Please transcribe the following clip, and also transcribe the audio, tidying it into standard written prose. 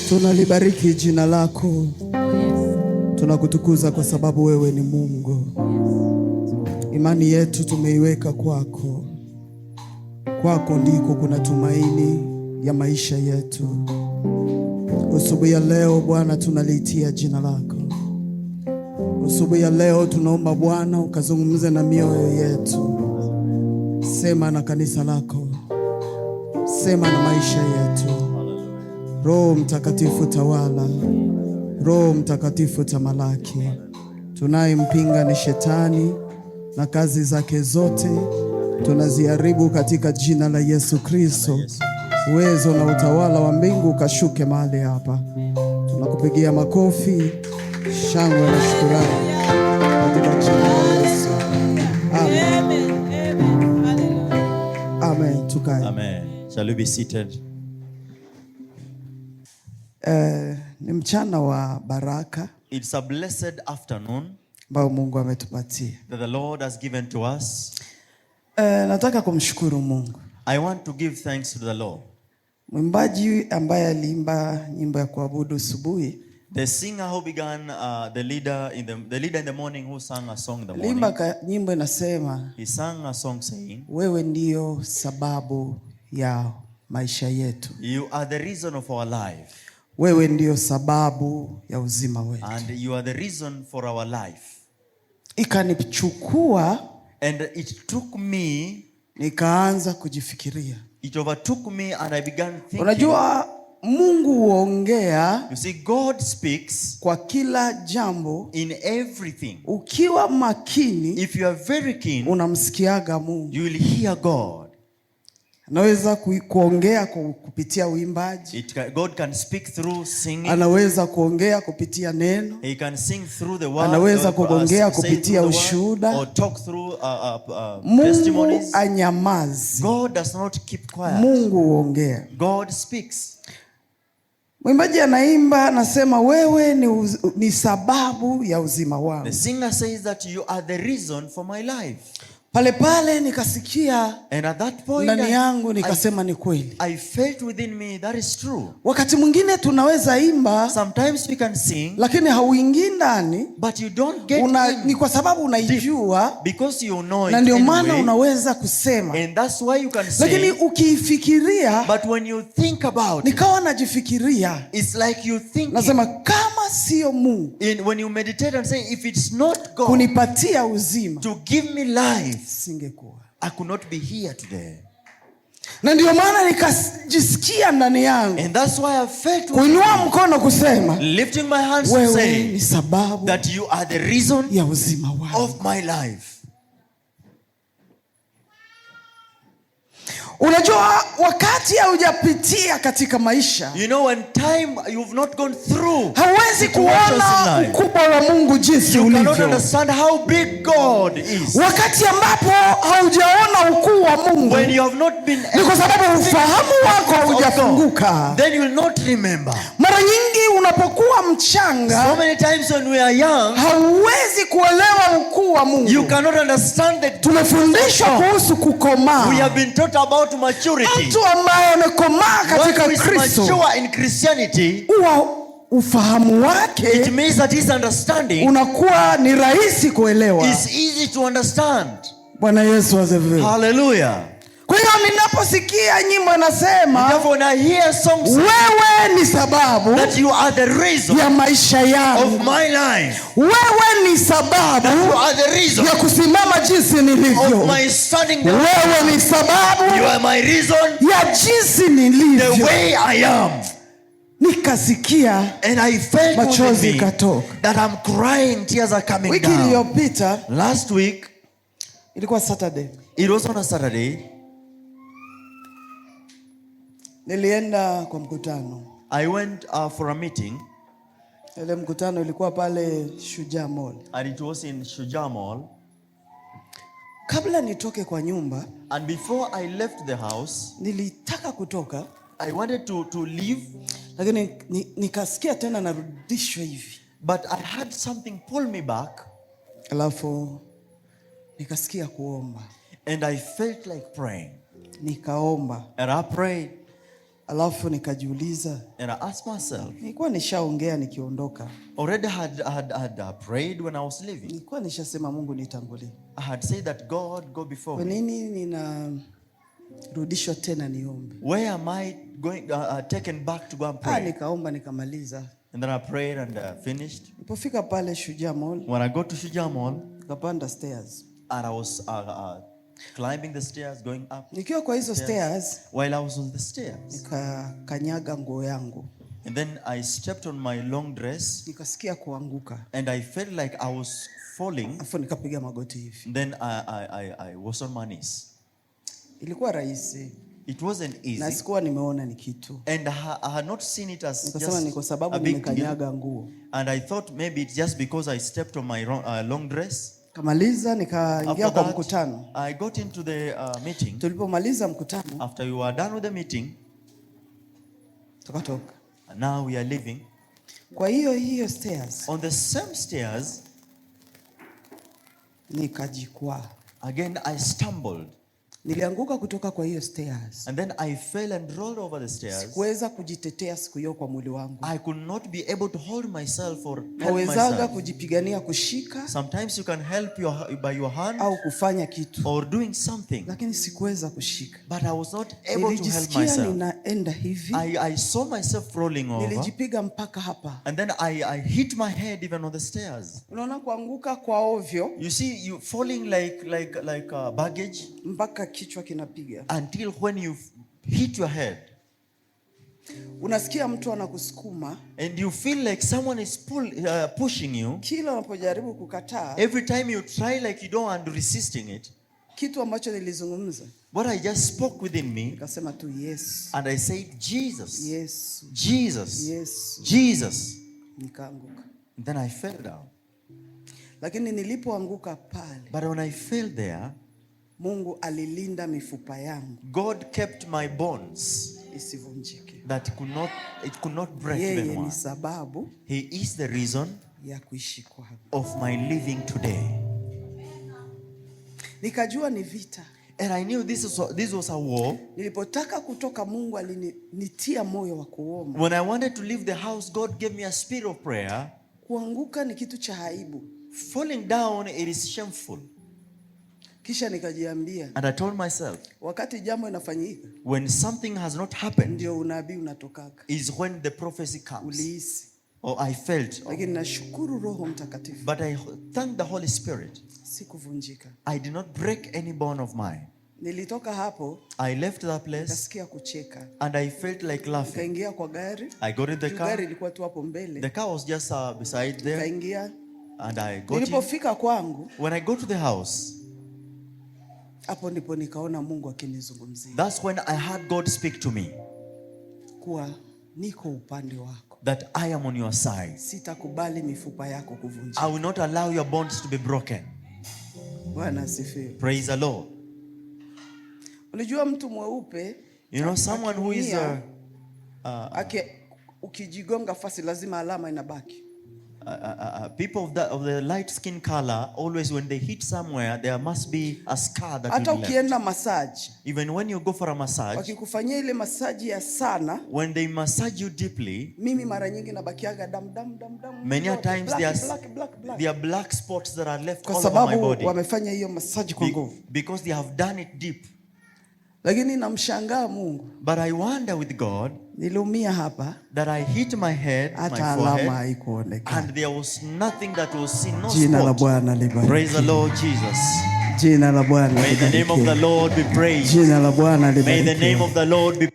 Tunalibariki jina lako. Tunakutukuza kwa sababu wewe ni Mungu. Imani yetu tumeiweka kwako. Kwako ndiko kuna tumaini ya maisha yetu. Asubuhi ya leo Bwana tunaliitia jina lako. Asubuhi ya leo tunaomba Bwana ukazungumze na mioyo yetu. Sema na kanisa lako. Sema na maisha yetu. Roho Mtakatifu tawala. Roho Mtakatifu tamalaki. Tunayempinga ni shetani na kazi zake zote tunaziharibu katika jina la Yesu Kristo. Uwezo na utawala wa mbingu ukashuke mahali hapa. Tunakupigia makofi, shangwe na shukrani katika jina la Yesu. Amen. Amen. Tukae. Amen. Shall we be seated? Ni mchana wa baraka. It's a blessed afternoon ambao Mungu ametupatia. that the Lord has given to us. Nataka kumshukuru Mungu. I want to give thanks to the Lord. Mwimbaji ambaye aliimba nyimbo ya kuabudu asubuhi, The singer who began, the leader in the morning who sang a song in the morning. limba nyimbo inasema, He sang a song saying, wewe ndio sababu ya maisha yetu. you are the reason of our life. Wewe ndio sababu ya uzima wetu. And you are the reason for our life. Ikanichukua, And it took me, nikaanza kujifikiria. it overtook me and I began thinking. Unajua Mungu huongea You see, God speaks kwa kila jambo. in everything. Ukiwa makini, If you are very keen, unamsikiaga Mungu. you will hear God. Anaweza kuongea kupitia uimbaji. God can speak through singing. Anaweza kuongea kupitia neno. He can sing through the word. Anaweza kuongea kupitia ushuhuda. Or talk through Mungu testimonies. anyamazi. God does not keep quiet. Mungu huongea. God speaks. Mwimbaji anaimba, anasema wewe ni sababu ya uzima wangu. The singer says that you are the reason for my life. Pale nikasikia And at that point, ndani yangu nikasema ni kweli. I felt within me that is true. Wakati mwingine tunaweza imba, Sometimes we can sing, lakini hauingii ndani. but you don't get Ni kwa sababu unaijua, because you know it na ndio maana anyway, unaweza kusema. and that's why you can Lakini say. ukiifikiria, But when you think about it, nikawa najifikiria, it's like you think. nasema kama sio Mungu When you meditate and say, if it's not God kunipatia uzima, to give me life, singekuwa. I could not be here today. Na ndio maana nikajisikia ndani yangu And that's why I felt kuinua mkono kusema, lifting my hands to wewe say ni sababu that you are the reason ya uzima wangu. of my life. Unajua wakati haujapitia katika maisha, You know, when time you've not gone through, hauwezi kuona ukubwa wa Mungu jinsi you cannot ulivyo. understand how big God is. Wakati ambapo haujaona ukuu wa Mungu, When you have not been ni kwa sababu ufahamu wako haujafunguka. then you will not remember. Mara nyingi unapokuwa mchanga, So many times when we are young, hauwezi kuelewa ukuu wa Mungu. you cannot understand the Tumefundishwa kuhusu kukomaa. We have been taught about maturity. Mtu ambaye amekomaa katika One who is Kristo, mature in Christianity, ufahamu wake, it means that his understanding unakuwa ni rahisi kuelewa. is easy to understand. Bwana Yesu asifiwe. Hallelujah. Kwa hiyo ninaposikia nyimbo nasema, Therefore, when I hear songs, wewe ni sababu that you are the reason ya maisha yangu. of my life. Wewe ni sababu You are the reason ya kusimama jinsi nilivyo. of my standing. Wewe ni sababu You are my reason, ya jinsi the nilivyo. way I am. Nikasikia And I felt machozi within me katoka. that I'm crying, tears are coming Wiki down. iliyopita, Last week, ilikuwa Saturday, it was on a Saturday, nilienda kwa mkutano. I went for a meeting. Ile mkutano ilikuwa pale Shujaa Mall. And it was in Shujaa Mall. Kabla nitoke kwa nyumba, And before I left the house, nilitaka kutoka, I wanted to leave, lakini nikasikia tena narudishwa hivi. but I had something pull me back. Alafu nikasikia kuomba. And I felt like praying. Nikaomba. And I prayed. Alafu nikajiuliza, And I asked myself, nilikuwa nishaongea nikiondoka. already had prayed when I was leaving. Nilikuwa nishasema Mungu nitangulie. I had said that God go before Kwa me. nini ninarudishwa tena niombe? Where am I going, taken back to go and pray? Nikaomba nikamaliza. And then I prayed and finished. Nilipofika pale Shujaa Mall, When I got to Shujaa Mall, nikapanda stairs. and I was climbing the stairs, going up. Nikiwa kwa hizo stairs, While I was on the stairs, nikakanyaga nguo yangu. and then I stepped on my long dress, Nikasikia kuanguka. and I felt like I was falling. Afu nikapiga magoti hivi. Then I was on my knees. Ilikuwa rahisi. It wasn't easy. Na sikuwa nimeona ni kitu. And I had not seen it as Nikasema ni kwa just sababu a big nimekanyaga deal. nguo. And I thought maybe it's just because I stepped on my long dress. Kamaliza nikaingia kwa mkutano. I got into the meeting. Tulipomaliza mkutano, After we were done with the meeting, tukatoka. and now we are leaving. Kwa hiyo stairs On the same stairs, nikajikwaa. again I stumbled. Nilianguka kutoka kwa hiyo stairs. And then I fell and rolled over the stairs. Sikuweza kujitetea siku hiyo kwa mwili wangu. I could not be able to hold myself or help Nawezaga myself. kujipigania kushika Sometimes you can help by your hand au kufanya kitu, or doing something. lakini sikuweza kushika. But I was not able to help Nilijisikia myself. ninaenda hivi. I saw myself rolling over. Nilijipiga mpaka hapa. And then I hit my head even on the stairs. Unaona kuanguka kwa ovyo You see, you falling like baggage mpaka kichwa kinapiga. until when you hit your head. Unasikia mtu anakusukuma. And you feel like someone is pushing you. Kila unapojaribu kukataa, Every time you try like you don't want to resisting it. kitu ambacho nilizungumza, What I just spoke within me. nikasema tu yes. And I said, Jesus. Yes. Jesus. Yes. Jesus. Nikaanguka. And then I fell down. Lakini nilipoanguka pale, But when I fell there, Mungu alilinda mifupa yangu God kept my bones isivunjike. that it could not break Yeye even ni one. sababu He is the reason ya kuishi kwangu. of my living today. Nikajua ni vita. And I knew this was a war. Nilipotaka kutoka, Mungu alinitia moyo wa kuomba. When I wanted to leave the house, God gave me a spirit of prayer. Kuanguka ni kitu cha aibu. Falling down, it is shameful. Kisha nikajiambia, And I told myself, wakati jambo inafanyika, when something has not happened, ndio unabii unatokaka. is when the prophecy comes. Ulihisi. Or I felt. Lakini nashukuru Roho Mtakatifu. But I thank the Holy Spirit. Sikuvunjika. I did not break any bone of mine. Nilitoka hapo, I left that place nikasikia kucheka. and I felt like laughing. Nikaingia kwa gari. I got in the car. Gari ilikuwa tu hapo mbele. The car was just beside there. Nikaingia. And I got in. Nilipofika kwangu, When I go to the house, hapo ndipo nikaona Mungu akinizungumzia. that's when I heard God speak to me. Kuwa niko upande wako. That I am on your side. Sitakubali mifupa yako kuvunjika. I will not allow your bones to be broken. Bwana asifiwe. Praise the Lord. Unajua mtu mweupe, You know, someone who is ukijigonga fasi lazima alama inabaki. people of the light skin color, always when they hit somewhere, there must be a scar that Hata will be left. ukienda massage, Even when you go for a massage, wakikufanyia ile masaji ya sana, when they massage you deeply, mimi mara nyingi nabakiaga dam. many a times black. there are black spots that are left Kwa all over my sababu body wamefanya hiyo masaji kwa nguvu. because they have done it deep. Lakini namshangaa Mungu. But I wonder with God Niliumia hapa, that I hit my head, my hata alama forehead, haikuonekana. and there was nothing that was seen, no Jina la spot. Bwana libarikiwe. Praise the Lord Jesus. Jina la Bwana May the name of the libarikiwe. Lord be praised. Jina la Bwana May the name libarikiwe. of the Lord be